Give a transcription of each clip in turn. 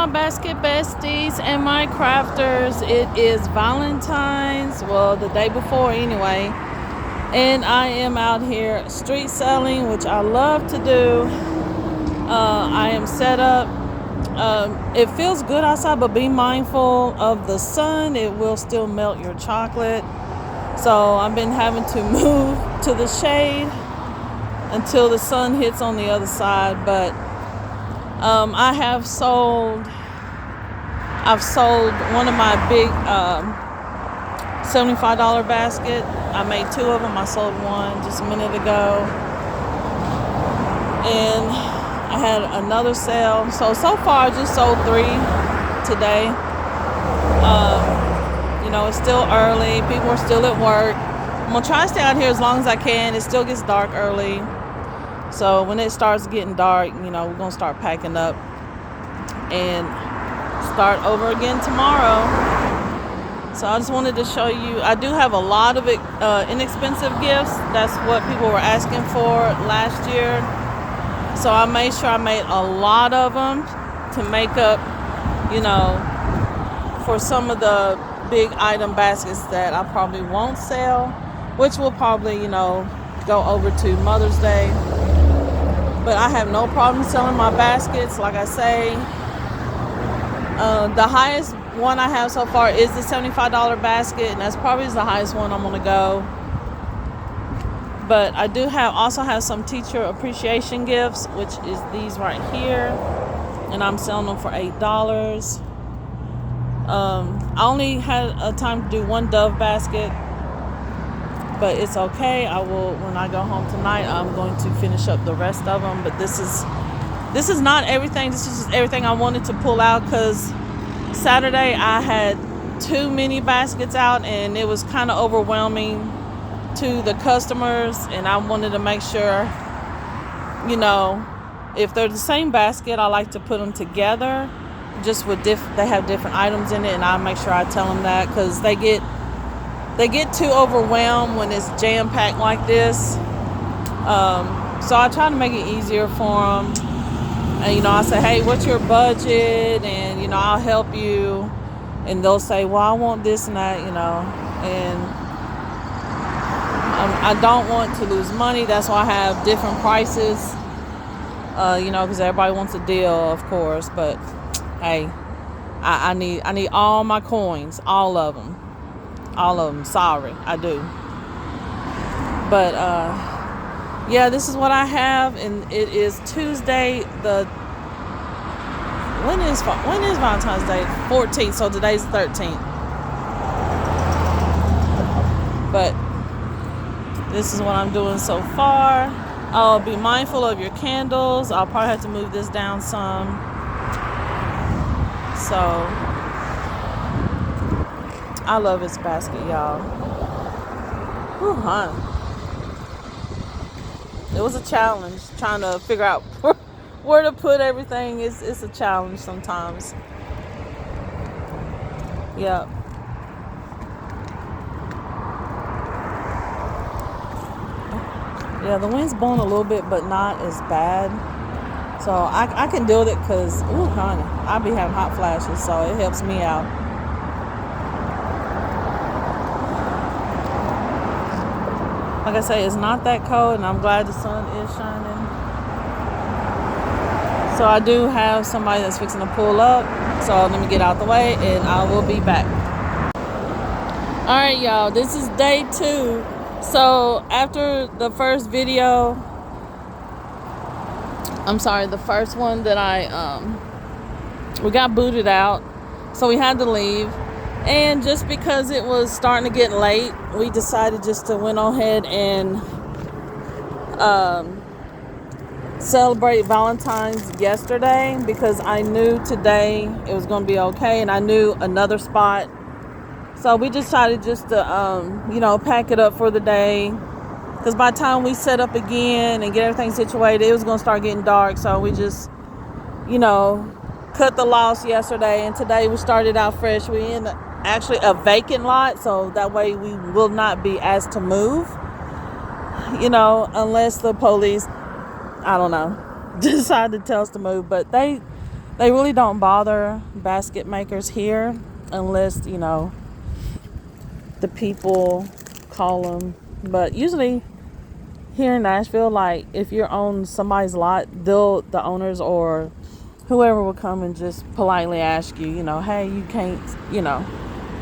my basket besties and my crafters. It is Valentines, well, the day before anyway, and I am out here street selling, which I love to do. I am set up. It feels good outside, but be mindful of the sun. It will still melt your chocolate. So I've been having to move to the shade until the sun hits on the other side, but I've sold one of my big $75 basket. I made 2 of them. I sold one just a minute ago, and I had another sale. So far I just sold 3 today. It's still early. People are still at work. I'm gonna try to stay out here as long as I can. It still gets dark early. So when it starts getting dark, we're going to start packing up and start over again tomorrow. So I just wanted to show you, I do have a lot of inexpensive gifts. That's what people were asking for last year. So I made sure I made a lot of them to make up, for some of the big item baskets that I probably won't sell, which will probably, go over to Mother's Day. But I have no problem selling my baskets. Like I say, the highest one I have so far is the $75 basket, and that's probably the highest one I'm going to go. But I do also have some teacher appreciation gifts, which is these right here, and I'm selling them for $8. I only had a time to do one Dove basket, but it's okay. When I go home tonight, I'm going to finish up the rest of them. But this is not everything. This is just everything I wanted to pull out, because Saturday I had too many baskets out and it was kind of overwhelming to the customers, and I wanted to make sure, if they're the same basket, I like to put them together, just with they have different items in it, and I make sure I tell them that, because they get too overwhelmed when it's jam-packed like this. So I try to make it easier for them. And, I say, hey, what's your budget? And, I'll help you. And they'll say, well, I want this and that, and I don't want to lose money. That's why I have different prices, because everybody wants a deal, of course. But, hey, I need all my coins, all of them. Sorry, I do. But yeah, this is what I have, and it is Tuesday. When is Valentine's Day? 14th. So today's 13th. But this is what I'm doing so far. I'll be mindful of your candles. I'll probably have to move this down some. So I love this basket, y'all. Whew, huh? It was a challenge trying to figure out where to put everything. It's a challenge sometimes. Yep. Yeah, the wind's blowing a little bit, but not as bad. So I can deal with it, because, ooh, honey, I be having hot flashes, so it helps me out. Like I say, it's not that cold, and I'm glad the sun is shining. So I do have somebody that's fixing to pull up. So let me get out the way, and I will be back. All right, y'all. This is day 2. So after the first video, the first one that we got booted out, so we had to leave. And just because it was starting to get late, we decided just to went ahead and celebrate Valentine's yesterday, because I knew today it was going to be okay, and I knew another spot. So we decided just to, pack it up for the day, because by the time we set up again and get everything situated, it was going to start getting dark. So we just, cut the loss yesterday, and today we started out fresh. We in actually a vacant lot, so that way we will not be asked to move, unless the police, I don't know, decide to tell us to move. But they They really don't bother basket makers here unless, the people call them. But usually here in Nashville, like if you're on somebody's lot, the owners or whoever will come and just politely ask you, hey, you can't,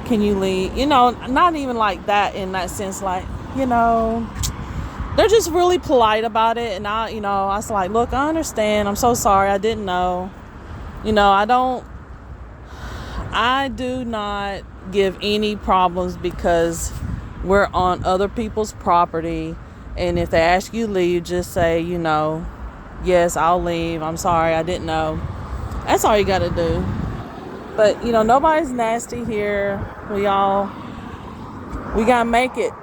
can you leave? Not even like that in that sense, like, they're just really polite about it. And I was like, look, I understand. I'm so sorry. I didn't know. I do not give any problems because we're on other people's property. And if they ask you to leave, just say, yes, I'll leave. I'm sorry. I didn't know. That's all you got to do. But, nobody's nasty here. We got to make it.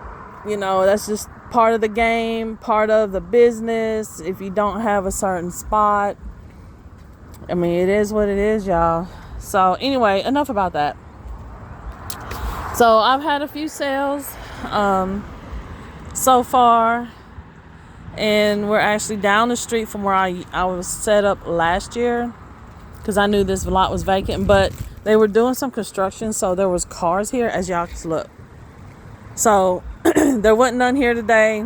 That's just part of the game, part of the business. If you don't have a certain spot, I mean, it is what it is, y'all. So anyway, enough about that. So I've had a few sales so far, and we're actually down the street from where I was set up last year, because I knew this lot was vacant, but they were doing some construction, so there was cars here, as y'all can look. So there wasn't none here today.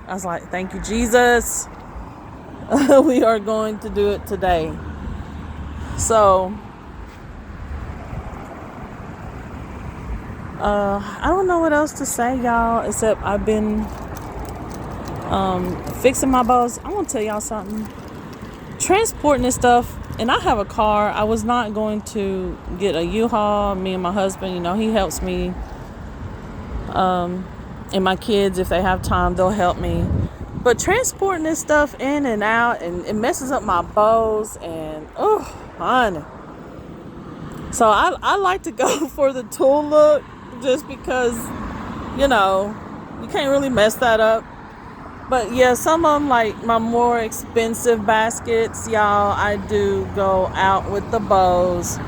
I was like, thank you, Jesus. We are going to do it today. So I don't know what else to say, y'all, except I've been fixing my bows. I want to tell y'all something. Transporting this stuff, and I have a car. I was not going to get a U-Haul. Me and my husband, he helps me. And my kids, if they have time, they'll help me. But transporting this stuff in and out, and it messes up my bows, and honey. So I like to go for the tool look, just because, you can't really mess that up. But yeah, some of them, like my more expensive baskets, y'all, I do go out with the bows.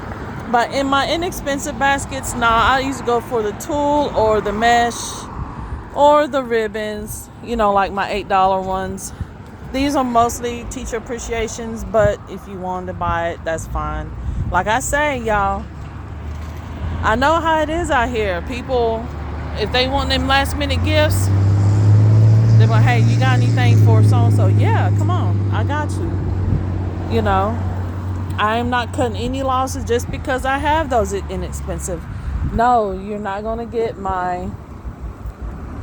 But in my inexpensive baskets, I usually go for the tulle or the mesh or the ribbons, like my $8 ones. These are mostly teacher appreciations, but if you wanted to buy it, that's fine. Like I say, y'all, I know how it is out here. People, if they want them last minute gifts, they're like, hey, you got anything for so-and-so? Yeah, come on, I got you. I am not cutting any losses just because I have those inexpensive. No, you're not going to get my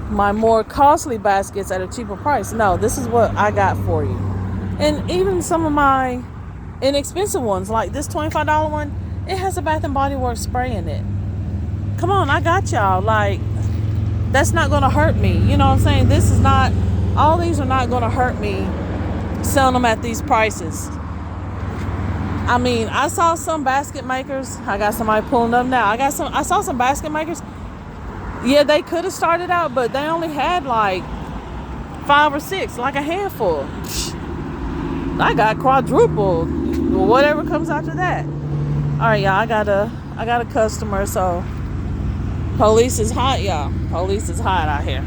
more costly baskets at a cheaper price. No, this is what I got for you. And even some of my inexpensive ones, like this $25 one, it has a Bath and Body Works spray in it. Come on, I got y'all. Like, that's not going to hurt me. You know what I'm saying? All these are not going to hurt me selling them at these prices. I mean, I saw some basket makers. I got somebody pulling up now. I saw some basket makers. Yeah, they could have started out, but they only had like 5 or 6, like a handful. I got quadrupled. Whatever comes after that. All right, y'all. I got a customer. So police is hot, y'all. Police is hot out here.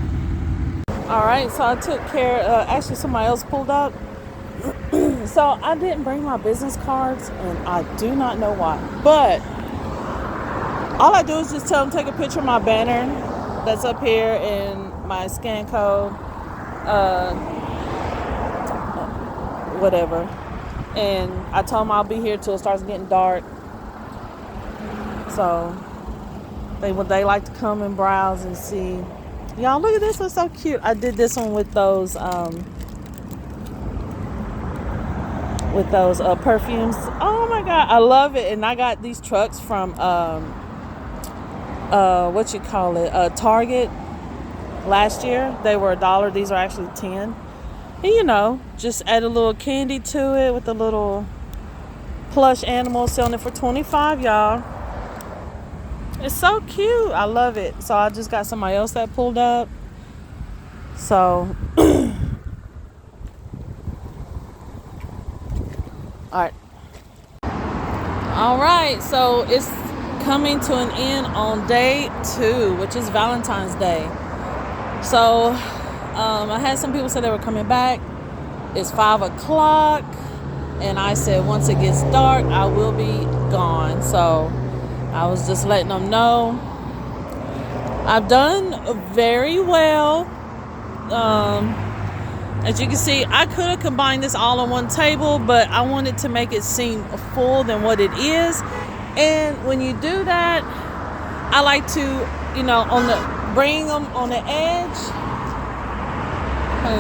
All right, so I took care. Actually, somebody else pulled up. So I didn't bring my business cards, and I do not know why. But all I do is just tell them take a picture of my banner that's up here and my scan code, whatever. And I told them I'll be here till it starts getting dark. So they like to come and browse and see. Y'all, look at this. It's so cute. I did this one with those perfumes. Oh my God, I love it. And I got these trucks from Target last year. They were $1. These are actually 10. And just add a little candy to it with a little plush animal, selling it for $25, y'all. It's so cute. I love it. So I just got somebody else that pulled up. So All right, so it's coming to an end on day 2, which is Valentine's Day. So I had some people say they were coming back. It's 5 o'clock. And I said, once it gets dark, I will be gone. So I was just letting them know. I've done very well. As you can see, I could have combined this all on one table, but I wanted to make it seem full than what it is. And when you do that, I like to, bring them on the edge.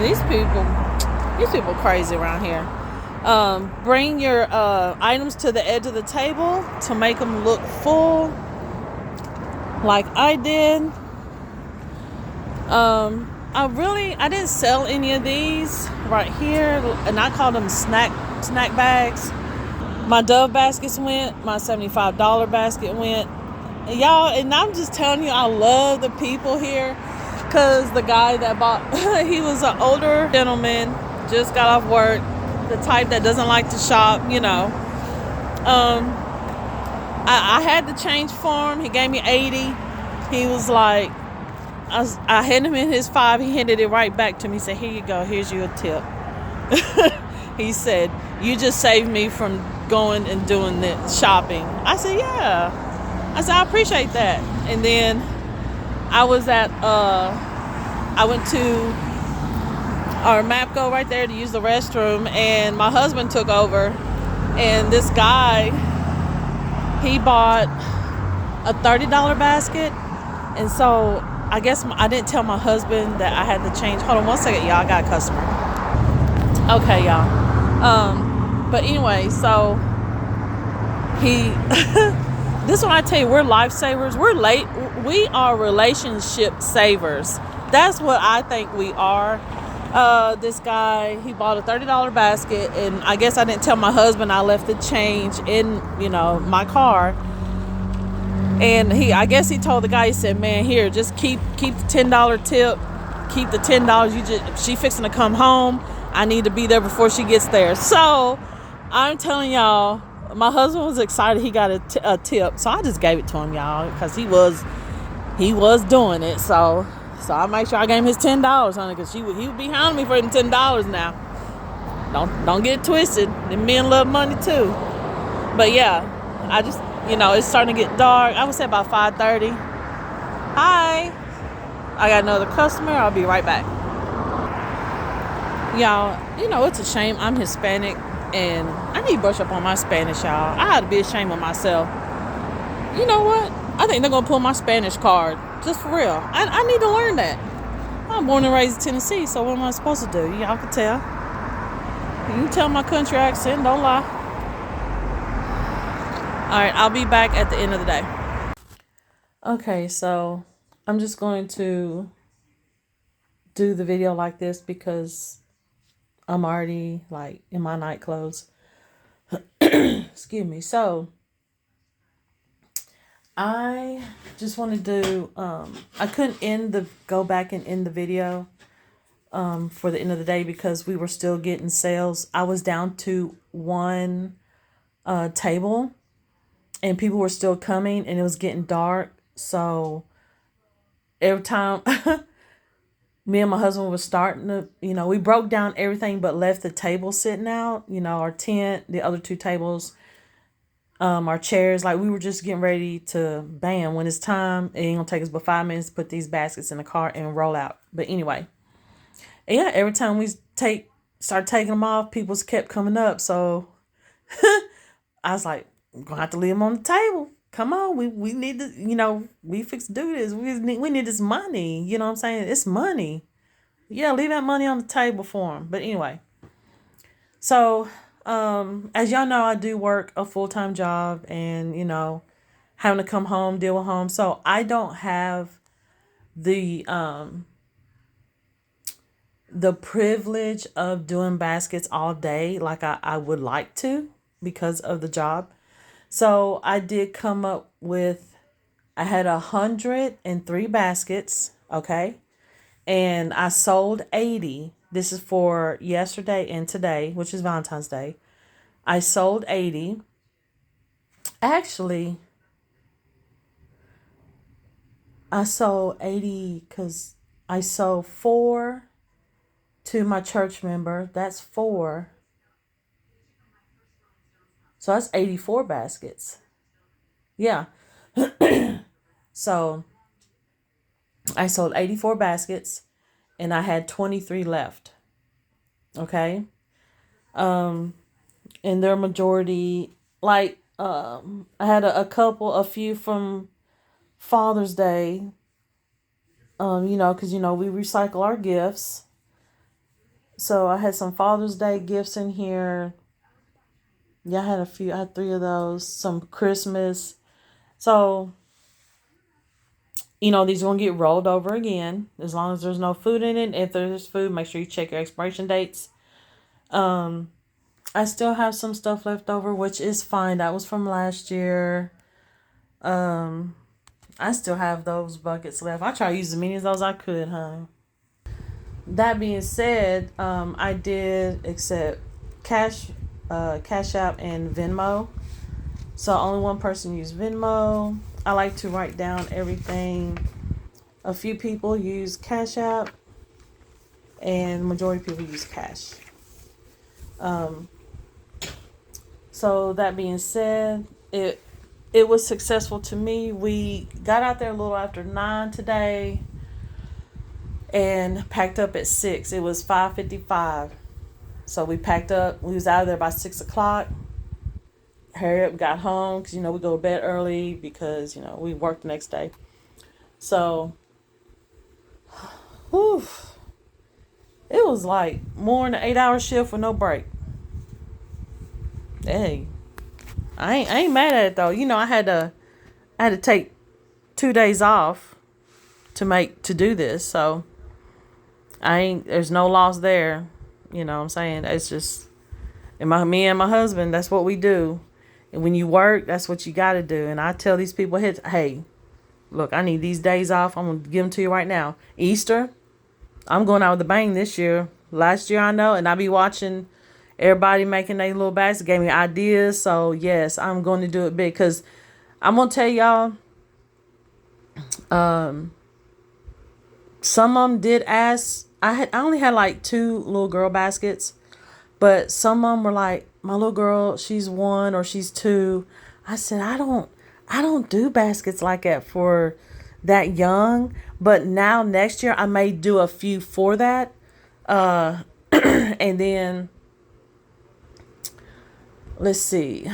These people crazy around here. Bring your items to the edge of the table to make them look full, like I did. I didn't sell any of these right here, and I call them snack bags. My Dove baskets went, my $75 basket went. Y'all, and I'm just telling you, I love the people here, because the guy that bought, he was an older gentleman, just got off work, the type that doesn't like to shop, I had to change for him. He gave me 80. He was like, I handed him his 5. He handed it right back to me. He said, here you go. Here's your tip. He said, you just saved me from going and doing the shopping. I said, yeah. I said, I appreciate that. And then I went to our MAPCO right there to use the restroom, and my husband took over, and this guy, he bought a $30 basket. And so I guess I didn't tell my husband that I had to change. Hold on one second, y'all. I got a customer. Okay, y'all. But anyway, so he this one I tell you, we're lifesavers. We are relationship savers. That's what I think we are. This guy, he bought a $30 basket, and I guess I didn't tell my husband I left the change in, my car. And I guess he told the guy, he said, man, here, just keep the $10 tip, keep the $10. She fixing to come home. I need to be there before she gets there. So I'm telling y'all, my husband was excited he got a tip. So I just gave it to him, y'all, because he was doing it. So I made sure I gave him his $10, honey, because he would be hounding me for them $10 now. Don't get it twisted. Them men love money too. But yeah, I just, it's starting to get dark. I would say about 5:30. Hi. I got another customer. I'll be right back. Y'all, it's a shame I'm Hispanic, and I need to brush up on my Spanish, y'all. I ought to be ashamed of myself. You know what? I think they're going to pull my Spanish card. Just for real. I need to learn that. I'm born and raised in Tennessee, so what am I supposed to do? Y'all can tell. You can tell my country accent, don't lie. Alright, I'll be back at the end of the day. Okay, so I'm just going to do the video like this because I'm already like in my night clothes. Excuse me. So I just want to do, I couldn't go back and end the video for the end of the day because we were still getting sales. I was down to one table and people were still coming and it was getting dark. So every time me and my husband was starting to, we broke down everything but left the table sitting out, our tent, the other 2 tables, our chairs, like we were just getting ready to bam, when it's time, it ain't gonna take us but 5 minutes to put these baskets in the car and roll out. But anyway, yeah, every time we start taking them off, people kept coming up. So I was like, I'm gonna have to leave them on the table. Come on, we need to, we fix to do this. We need this money. You know what I'm saying? It's money. Yeah, leave that money on the table for them. But anyway, so as y'all know, I do work a full-time job and, having to come home, deal with home. So I don't have the privilege of doing baskets all day like I would like to because of the job. So I did come up with, I had 103 baskets, okay? And I sold 80. This is for yesterday and today, which is Valentine's Day. I sold 80. Actually, I sold 80 because I sold 4 to my church member. That's 4. So that's 84 baskets. Yeah. So I sold 84 baskets and I had 23 left. Okay. Um, and their majority, like, I had a few from Father's Day, because, we recycle our gifts. So I had some Father's Day gifts in here. Yeah, I had three of those, some Christmas. So, these are going to get rolled over again as long as there's no food in it. If there's food, make sure you check your expiration dates. Um, I still have some stuff left over, which is fine. That was from last year. Um, I still have those buckets left. I try to use as many of those I could, huh? That being said, I did accept Cash App and Venmo. So only one person used Venmo. I like to write down everything. A few people use Cash App, and majority of people use Cash. Um, so that being said, it was successful to me. We got out there a little after 9 today and packed up at 6. It was 5:55. So we packed up. We was out of there by 6 o'clock. Hurry up, got home because, we go to bed early because, we work the next day. So, whew, it was like more than an 8-hour shift with no break. Hey, I ain't mad at it though. I had to take 2 days off to do this. So there's no loss there. You know what I'm saying? It's just, me and my husband, that's what we do. And when you work, that's what you got to do. And I tell these people, hey, look, I need these days off. I'm going to give them to you right now. Easter, I'm going out with a bang this year. Last year, I know, and I be watching everybody making their little bags. It gave me ideas. So, yes, I'm going to do it big because I'm going to tell y'all, some of them did ask. I only had like 2 little girl baskets, but some of them were like, my little girl, she's 1 or she's 2. I said, I don't do baskets like that for that young. But now next year I may do a few for that. And then let's see.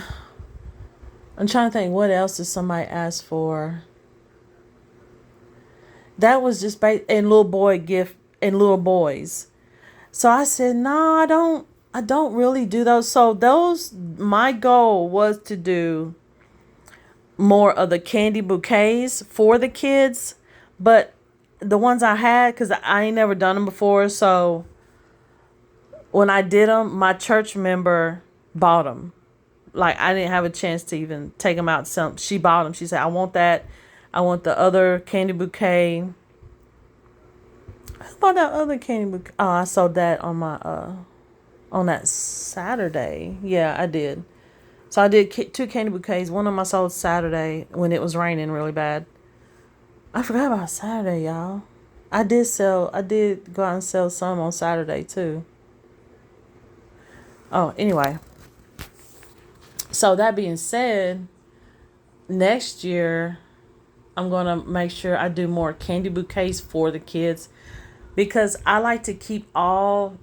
I'm trying to think what else did somebody ask for. That was just and little boy gift and little boys. So I said, no, I don't really do those. So my goal was to do more of the candy bouquets for the kids, but the ones I had, because I ain't never done them before. So when I did them, my church member bought them. Like, I didn't have a chance to even take them out. She bought them. She said, I want that. I want the other candy bouquet. I bought that other candy bouquet. Oh, I sold that on that Saturday. Yeah, I did. So I did 2 candy bouquets. One of them I sold Saturday when it was raining really bad. I forgot about Saturday, y'all. I did go out and sell some on Saturday too. Oh, anyway. So that being said, next year I'm going to make sure I do more candy bouquets for the kids because I like to keep all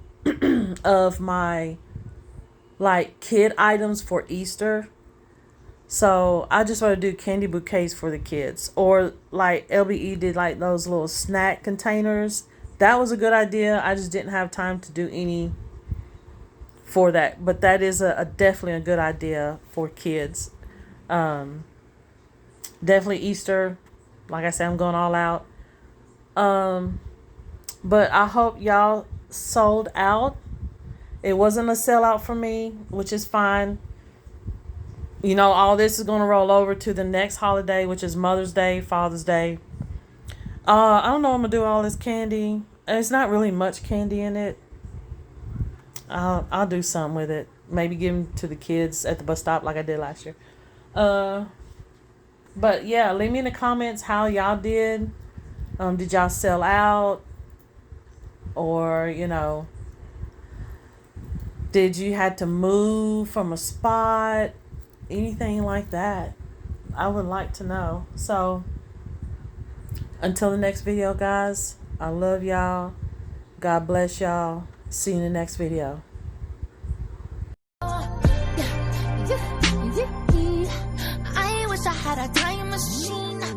of my kid items for Easter. So I just want to do candy bouquets for the kids, or like LBE did those little snack containers. That was a good idea. I just didn't have time to do any for that, but that is definitely a good idea for kids. Definitely Easter. Like I said, I'm going all out. But I hope y'all sold out. It wasn't a sellout for me, which is fine. All this is going to roll over to the next holiday, which is Mother's Day, Father's Day. I don't know. I'm going to do all this candy. It's not really much candy in it. I'll do something with it. Maybe give them to the kids at the bus stop like I did last year. But yeah, leave me in the comments how y'all did. Did y'all sell out? Or, did you have to move from a spot? anything like that, I would like to know. So until the next video, guys, I love y'all. God bless y'all. See you in the next video. I wish I had a time machine.